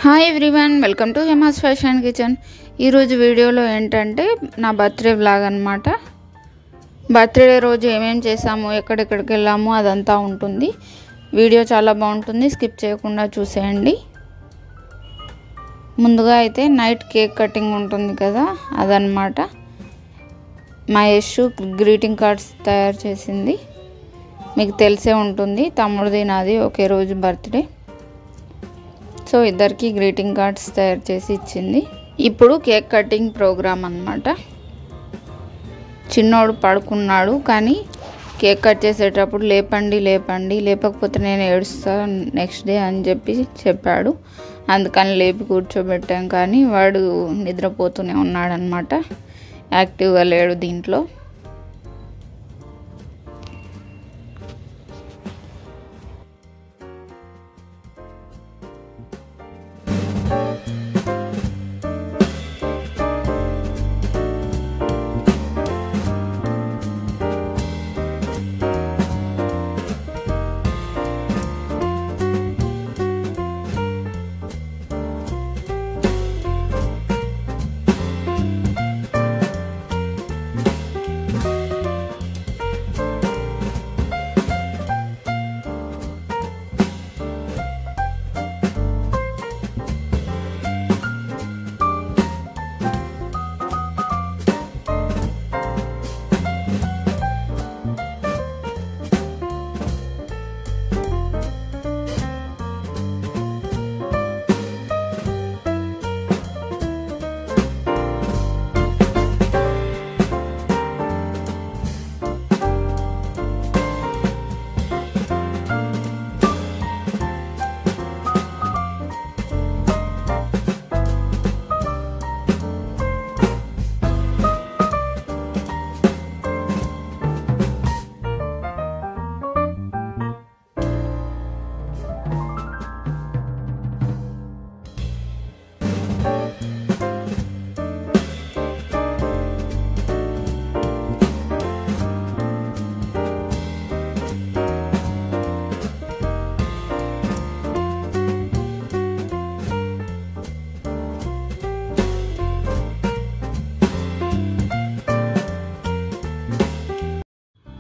Hi everyone, welcome to Hema's fashion kitchen. ఈరోజు వీడియోలో ఏంటంటే నా బర్త్డే వ్లాగ్ అనమాట. బర్త్డే రోజు ఏమేమి చేసాము, ఎక్కడెక్కడికి వెళ్ళాము అదంతా ఉంటుంది. వీడియో చాలా బాగుంటుంది, స్కిప్ చేయకుండా చూసేయండి. ముందుగా అయితే నైట్ కేక్ కటింగ్ ఉంటుంది కదా, అదనమాట. మా యశు గ్రీటింగ్ కార్డ్స్ తయారు చేసింది. మీకు తెలిసే ఉంటుంది, తమ్ముడిది నాది ఒకే రోజు బర్త్డే. సో ఇద్దరికి గ్రీటింగ్ కార్డ్స్ తయారు చేసి ఇచ్చింది. ఇప్పుడు కేక్ కటింగ్ ప్రోగ్రామ్ అన్నమాట. చిన్నోడు పడుకున్నాడు, కానీ కేక్ కట్ చేసేటప్పుడు లేపండి లేపకపోతే నేను ఏడుస్తాను నెక్స్ట్ డే అని చెప్పాడు. అందుకని లేపి కూర్చోబెట్టాం, కానీ వాడు నిద్రపోతూనే ఉన్నాడనమాట. యాక్టివ్గా లేడు దీంట్లో.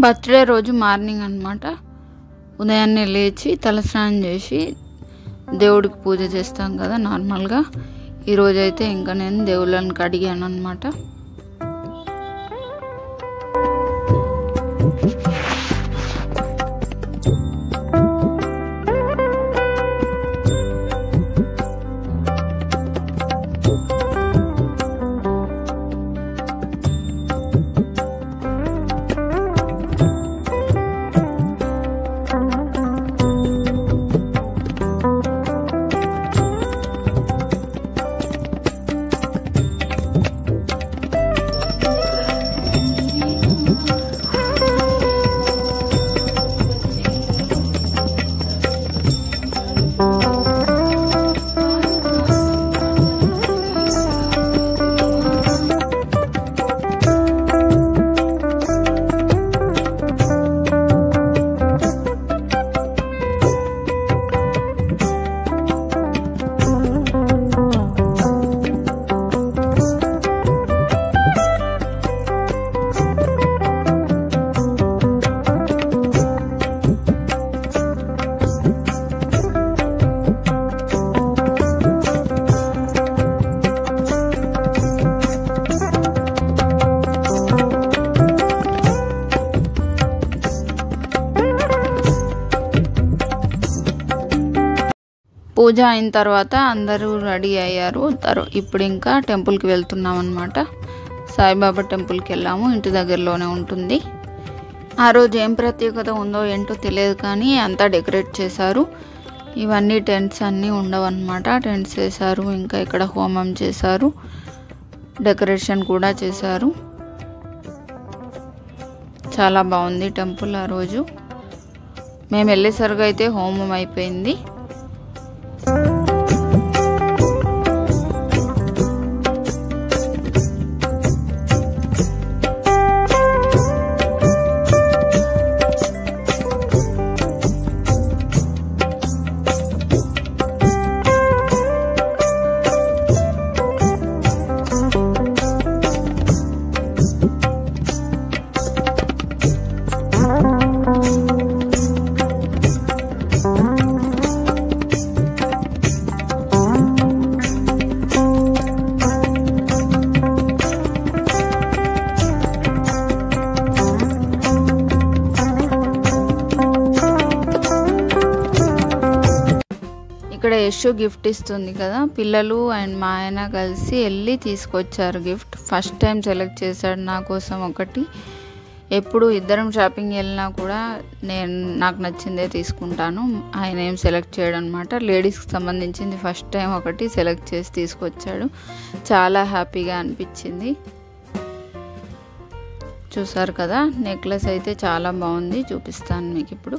బర్త్డే రోజు మార్నింగ్ అనమాట. ఉదయాన్నే లేచి తలస్నానం చేసి దేవుడికి పూజ చేస్తాం కదా నార్మల్గా. ఈరోజైతే ఇంకా నేను దేవుళ్ళని కడిగాను అనమాట. పూజ అయిన తర్వాత అందరూ రెడీ అయ్యారు. ఇప్పుడు ఇంకా టెంపుల్కి వెళ్తున్నాం అనమాట. సాయిబాబా టెంపుల్కి వెళ్ళాము, ఇంటి దగ్గరలోనే ఉంటుంది. ఆ రోజు ఏం ప్రత్యేకత ఉందో ఏంటో తెలియదు, కానీ అంతా డెకరేట్ చేశారు. ఇవన్నీ టెంట్స్ అన్నీ ఉండవన్నమాట. టెంట్స్ వేశారు, ఇంకా ఇక్కడ హోమం చేశారు, డెకరేషన్ కూడా చేశారు. చాలా బాగుంది టెంపుల్. ఆ రోజు మేము వెళ్ళేసరికి అయితే హోమం అయిపోయింది. యశు గిఫ్ట్ ఇస్తుంది కదా, పిల్లలు అండ్ మా ఆయన కలిసి వెళ్ళి తీసుకొచ్చారు గిఫ్ట్. ఫస్ట్ టైం సెలెక్ట్ చేశాడు నా కోసం ఒకటి. ఎప్పుడు ఇద్దరం షాపింగ్ వెళ్ళినా కూడా నాకు నచ్చిందే తీసుకుంటాను, ఆయన ఏం సెలెక్ట్ చేయడం అనమాట. లేడీస్కి సంబంధించింది ఫస్ట్ టైం ఒకటి సెలెక్ట్ చేసి తీసుకొచ్చాడు. చాలా హ్యాపీగా అనిపించింది. చూసారు కదా, నెక్లెస్ అయితే చాలా బాగుంది, చూపిస్తాను మీకు ఇప్పుడు.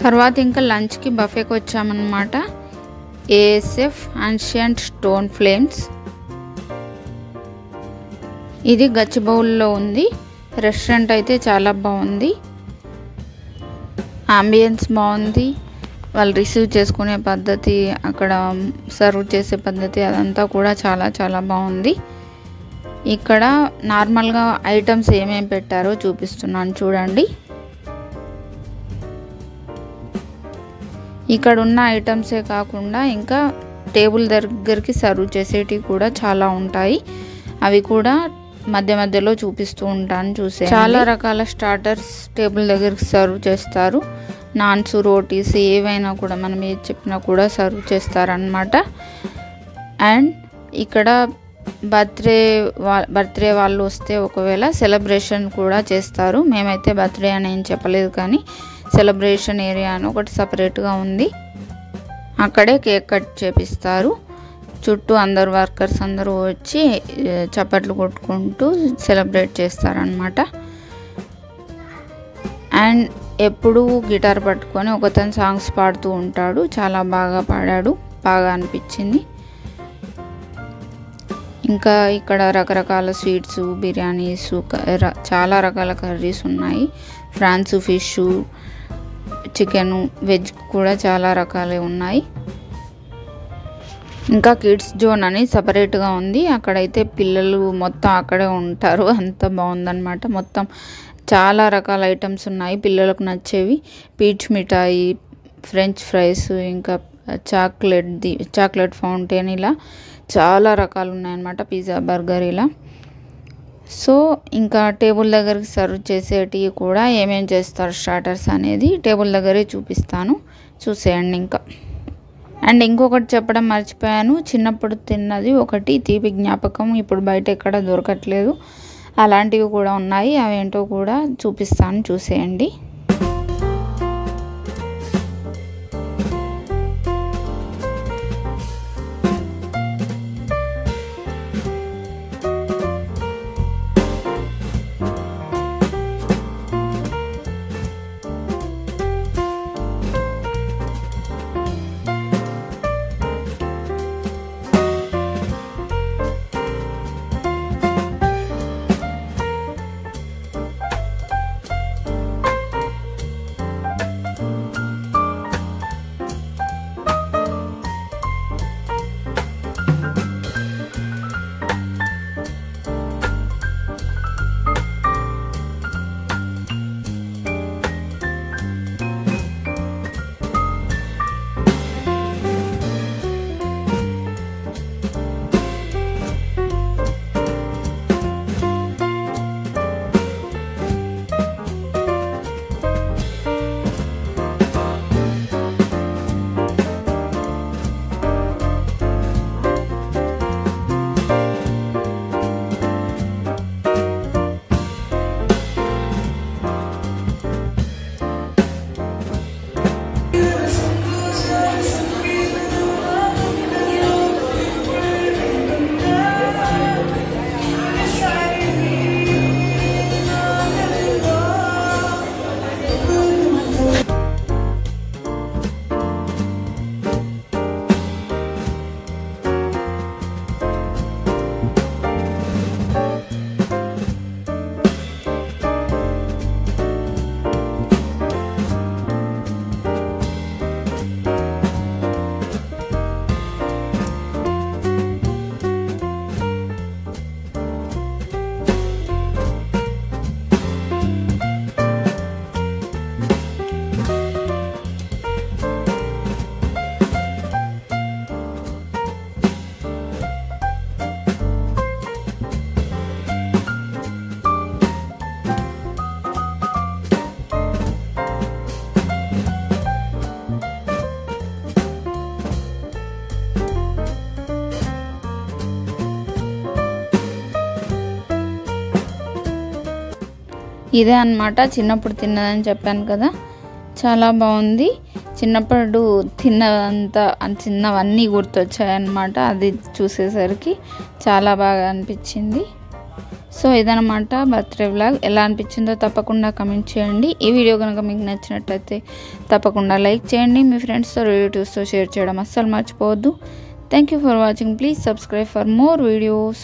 తర్వాత ఇంకా లంచ్కి బఫేకి వచ్చామన్నమాట. ఏఎస్ఎఫ్ యాన్షియంట్ స్టోన్ ఫ్లేమ్స్, ఇది గచ్చిబౌలిలో ఉంది. రెస్టారెంట్ అయితే చాలా బాగుంది, అంబియన్స్ బాగుంది, వాళ్ళు రిసీవ్ చేసుకునే పద్ధతి, అక్కడ సర్వ్ చేసే పద్ధతి అదంతా కూడా చాలా చాలా బాగుంది. ఇక్కడ నార్మల్గా ఐటమ్స్ ఏమేమి పెట్టారో చూపిస్తున్నాను చూడండి. ఇక్కడ ఉన్న ఐటమ్సే కాకుండా ఇంకా టేబుల్ దగ్గరికి సర్వ్ చేసేటివి కూడా చాలా ఉంటాయి, అవి కూడా మధ్య మధ్యలో చూపిస్తూ ఉంటాను చూసే. చాలా రకాల స్టార్టర్స్ టేబుల్ దగ్గరికి సర్వ్ చేస్తారు. నాన్స్, రోటీస్ ఏవైనా కూడా మనం ఏది చెప్పినా కూడా సర్వ్ చేస్తారనమాట. అండ్ ఇక్కడ బర్త్డే వాళ్ళు వస్తే ఒకవేళ సెలబ్రేషన్ కూడా చేస్తారు. మేమైతే బర్త్డే అని ఏం చెప్పలేదు, కానీ సెలబ్రేషన్ ఏరియా అని ఒకటి సపరేట్గా ఉంది, అక్కడే కేక్ కట్ చేపిస్తారు. చుట్టూ అందరు వర్కర్స్ అందరూ వచ్చి చప్పట్లు కొట్టుకుంటూ సెలబ్రేట్ చేస్తారనమాట. అండ్ ఎప్పుడూ గిటార్ పట్టుకొని ఒకతను సాంగ్స్ పాడుతూ ఉంటాడు, చాలా బాగా పాడాడు, బాగా అనిపించింది. ఇంకా ఇక్కడ రకరకాల స్వీట్స్, బిర్యానీస్, చాలా రకాల కర్రీస్ ఉన్నాయి. ఫ్రాన్స్, ఫిష్, చికెను, వెజ్ కూడా చాలా రకాలే ఉన్నాయి. ఇంకా కిడ్స్ జోన్ అని సపరేట్గా ఉంది, అక్కడైతే పిల్లలు మొత్తం అక్కడే ఉంటారు, అంత బాగుందన్నమాట. మొత్తం చాలా రకాల ఐటమ్స్ ఉన్నాయి పిల్లలకు నచ్చేవి. పీచ్ మిఠాయి, ఫ్రెంచ్ ఫ్రైస్, ఇంకా చాక్లెట్ ఫౌంటైన్, ఇలా చాలా రకాలు ఉన్నాయన్నమాట. పిజ్జా, బర్గర్ ఇలా. సో ఇంకా టేబుల్ దగ్గరికి సర్వ్ చేసేటివి కూడా ఏమేమి చేస్తారు స్టార్టర్స్ అనేది టేబుల్ దగ్గరే చూపిస్తాను, చూసేయండి ఇంకా. అండ్ ఇంకొకటి చెప్పడం మర్చిపోయాను, చిన్నప్పుడు తిన్నది ఒకటి తీపి జ్ఞాపకం ఇప్పుడు బయట ఎక్కడ దొరకట్లేదు, అలాంటివి కూడా ఉన్నాయి, అవేంటో కూడా చూపిస్తాను, చూసేయండి. ఇదే అన్నమాట చిన్నప్పుడు తిన్నదని చెప్పాను కదా, చాలా బాగుంది. చిన్నప్పుడు చిన్నవన్నీ గుర్తొచ్చాయి అన్నమాట అది చూసేసరికి, చాలా బాగా అనిపించింది. సో ఇదన్నమాట బర్త్డే వ్లాగ్. ఎలా అనిపించిందో తప్పకుండా కమెంట్ చేయండి. ఈ వీడియో కనుక మీకు నచ్చినట్లయితే తప్పకుండా లైక్ చేయండి. మీ ఫ్రెండ్స్తో రిలేటివ్స్తో షేర్ చేయడం అస్సలు మర్చిపోవద్దు. Thank you for watching. Please subscribe for more videos.